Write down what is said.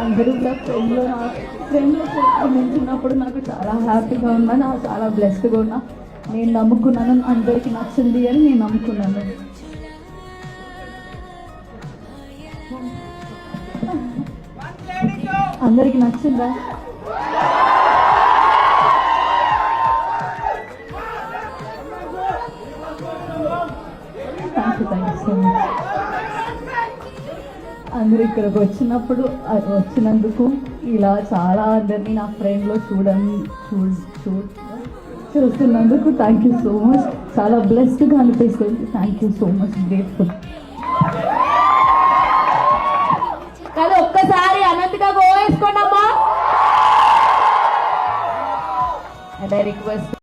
అందరూ కూడా ఫ్రెండ్లో నించున్నప్పుడు నాకు చాలా హ్యాపీగా ఉన్నా, నాకు చాలా బ్లెస్డ్గా ఉన్నా. నేను నమ్ముకున్నాను అందరికీ నచ్చింది అని నేను నమ్ముకున్నాను. అందరికి నచ్చిందా? Thank you so much. అందరూ ఇక్కడికి వచ్చినందుకు ఇలా చాలా అందరినీ నా ఫ్రెండ్లో చూస్తున్నందుకు థ్యాంక్ యూ సో మచ్. చాలా బ్లెస్డ్గా అనిపిస్తుంది. Thank you so much. Grateful. కానీ ఒక్కసారి అనంతగా గోవేసుకోండమ్మా. రిక్వెస్ట్